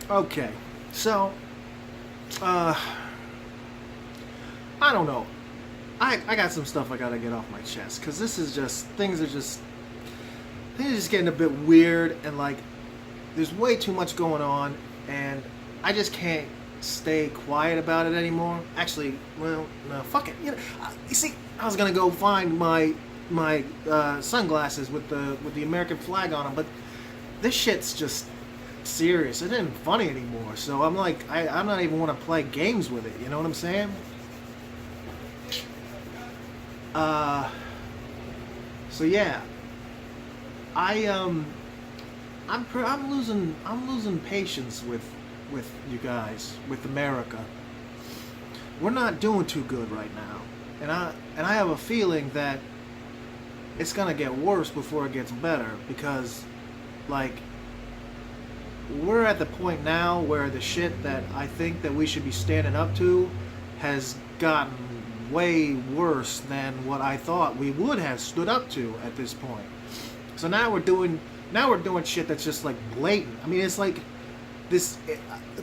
Okay, so uh, I don't know. I got some stuff I gotta get off my chest because this is just things are just getting a bit weird and like there's way too much going on and I just can't stay quiet about it anymore. Actually, well, no, fuck it. You see, I was gonna go find my sunglasses with the American flag on them, but this shit's just serious. It isn't funny anymore. So I'm like, I'm not even want to play games with it. You know what I'm saying? Uh, so yeah, I I'm losing patience with you guys, with America. We're not doing too good right now, and I have a feeling that it's gonna get worse before it gets better because, like, we're at the point now where the shit that I think that we should be standing up to has gotten way worse than what I thought we would have stood up to at this point. So now we're doing shit that's just like blatant. I mean, it's like this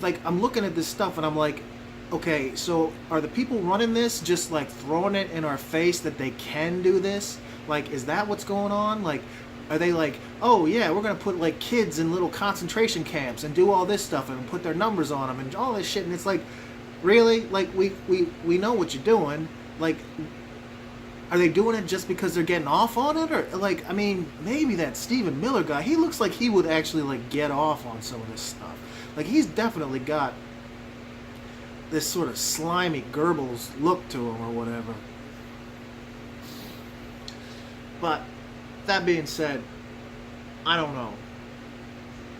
like I'm looking at this stuff and I'm like, okay, so are the people running this just like throwing it in our face that they can do this? Like, is that what's going on? Like, are they like, oh yeah, we're gonna put like kids in little concentration camps and do all this stuff and put their numbers on them and all this shit? And it's like, really? Like, we know what you're doing. Like, are they doing it just because they're getting off on it, or like, I mean, maybe that Stephen Miller guy, he looks like he would actually like get off on some of this stuff. Like, he's definitely got this sort of slimy Goebbels look to him or whatever. But that being said, I don't know.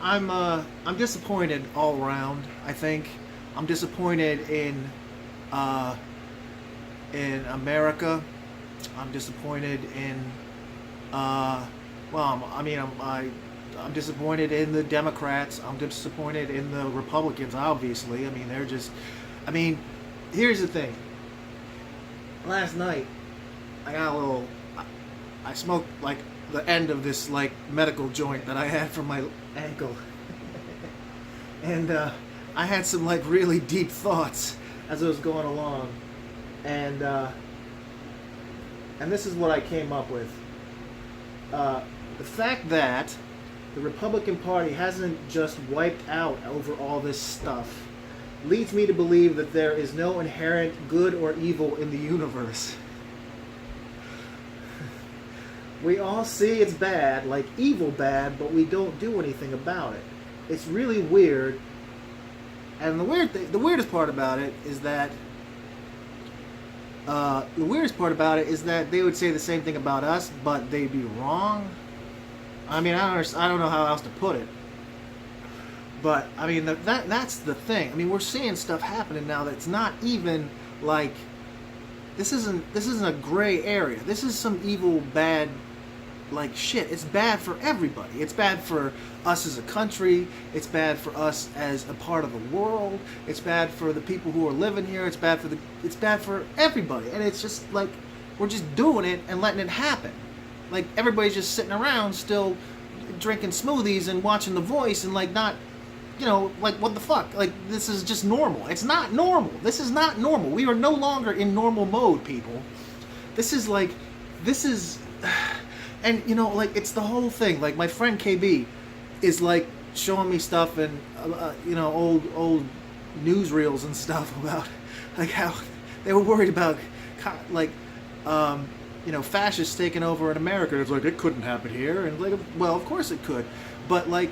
I'm disappointed all around. I think I'm disappointed uh, in America. I'm disappointed in well, I mean, I'm disappointed in the Democrats. I'm disappointed in the Republicans. Obviously, I mean, they're just. I mean, here's the thing. Last night, I got a little. I smoked like the end of this like medical joint that I had for my ankle, and I had some like really deep thoughts as I was going along, and this is what I came up with. The fact that the Republican Party hasn't just wiped out over all this stuff leads me to believe that there is no inherent good or evil in the universe. We all see it's bad, like evil bad, but we don't do anything about it. It's really weird. And the weirdest part about it is that they would say the same thing about us, but they'd be wrong. I mean, I don't know how else to put it. But I mean, that's the thing. I mean, we're seeing stuff happening now that's not even like this isn't a gray area. This is some evil, bad, like shit. It's bad for everybody. It's bad for us as a country. It's bad for us as a part of the world. It's bad for the people who are living here. It's bad for everybody. And it's just like we're just doing it and letting it happen. Like everybody's just sitting around still drinking smoothies and watching The Voice and like not, you know, like what the fuck? Like this is just normal. It's not normal. This is not normal. We are no longer in normal mode, people. This is like, this is, and you know, like it's the whole thing. Like my friend KB is like showing me stuff and you know, old newsreels and stuff about like how they were worried about like you know, fascists taking over in America. It's like it couldn't happen here, and like, well, of course it could, but like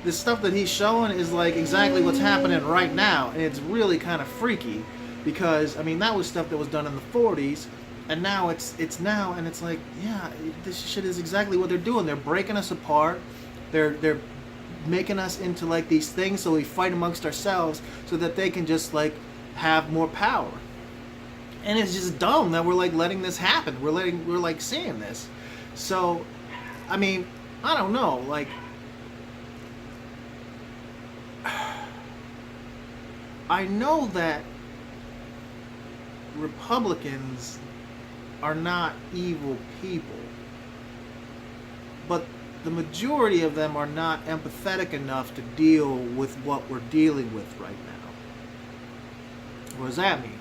the stuff that he's showing is like exactly what's happening right now, and it's really kind of freaky because I mean that was stuff that was done in the 40s, and now it's now, and it's like, yeah, this shit is exactly what they're doing. They're breaking us apart. They're making us into like these things so we fight amongst ourselves so that they can just like have more power. And it's just dumb that we're like letting this happen. We're like seeing this. So, I mean, I don't know. Like, I know that Republicans are not evil people, but the majority of them are not empathetic enough to deal with what we're dealing with right now. What does that mean?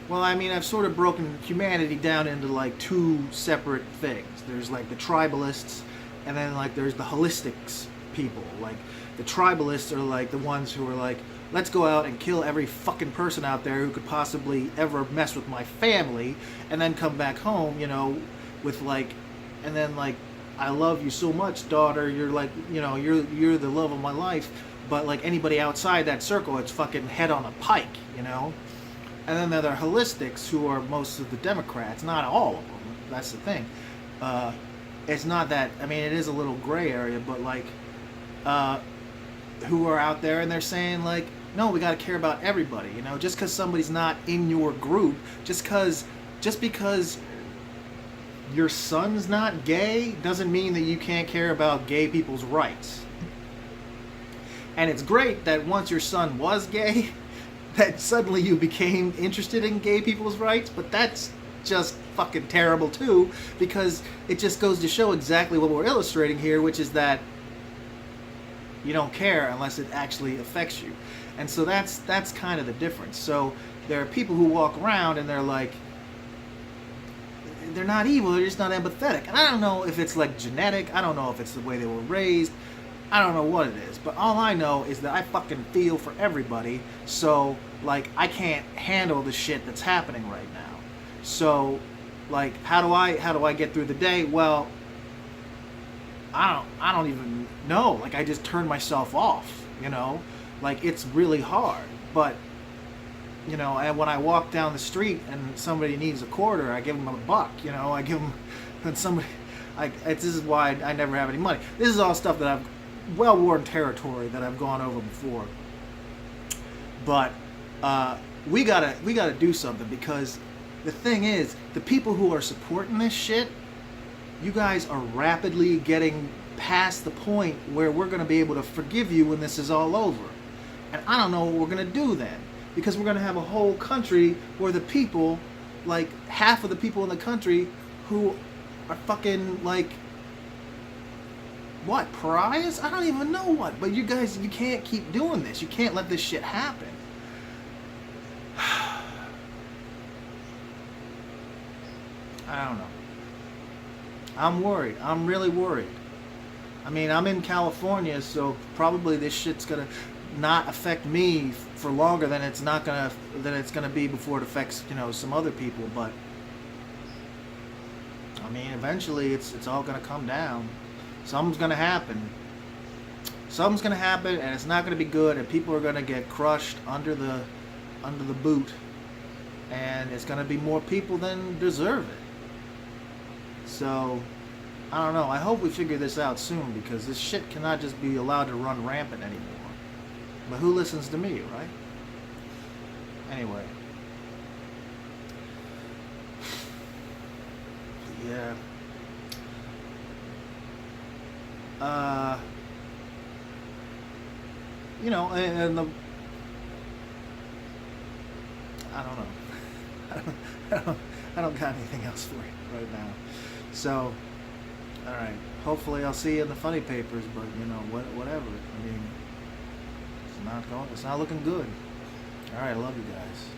Well, I mean, I've sort of broken humanity down into like two separate things. There's like the tribalists, and then like there's the holistics people. Like the tribalists are like the ones who are like, let's go out and kill every fucking person out there who could possibly ever mess with my family, and then come back home, you know, with like, and then like, I love you so much, daughter. You're like, you know, you're the love of my life. But like anybody outside that circle, it's fucking head on a pike, you know. And then there are holistics, who are most of the Democrats, not all of them. That's the thing. It's not that. I mean, it is a little gray area, but like, who are out there and they're saying like, no, we got to care about everybody. You know, just because somebody's not in your group, just because your son's not gay doesn't mean that you can't care about gay people's rights. And it's great that once your son was gay, that suddenly you became interested in gay people's rights, but that's just fucking terrible too, because it just goes to show exactly what we're illustrating here, which is that you don't care unless it actually affects you. And so that's kind of the difference. So there are people who walk around and they're like, they're not evil, they're just not empathetic. And I don't know if it's like genetic, I don't know if it's the way they were raised, I don't know what it is. But all I know is that I fucking feel for everybody, so like I can't handle the shit that's happening right now. So like how do I get through the day? Well, I don't even know. Like I just turn myself off, you know? Like it's really hard. But you know, and when I walk down the street and somebody needs a quarter, I give them $1, you know, I give them, and somebody, this is why I never have any money. This is all stuff that I've, well-worn territory that I've gone over before. But we gotta do something, because the thing is, the people who are supporting this shit, you guys are rapidly getting past the point where we're gonna be able to forgive you when this is all over. And I don't know what we're gonna do then. Because we're going to have a whole country where the people, like half of the people in the country who are fucking like, what, pariahs? I don't even know what. But you guys, you can't keep doing this. You can't let this shit happen. I don't know. I'm worried. I'm really worried. I mean, I'm in California, so probably this shit's going to not affect me for longer than it's gonna be before it affects, you know, some other people. But I mean, eventually it's all gonna come down. Something's gonna happen, and it's not gonna be good, and people are gonna get crushed under the boot, and it's gonna be more people than deserve it. So I don't know. I hope we figure this out soon, because this shit cannot just be allowed to run rampant anymore. But who listens to me, right? Anyway. Yeah. You know, and the... I don't know. I don't got anything else for you right now. So, alright. Hopefully I'll see you in the funny papers, but, you know, whatever. I mean... It's not looking good. All right, I love you guys.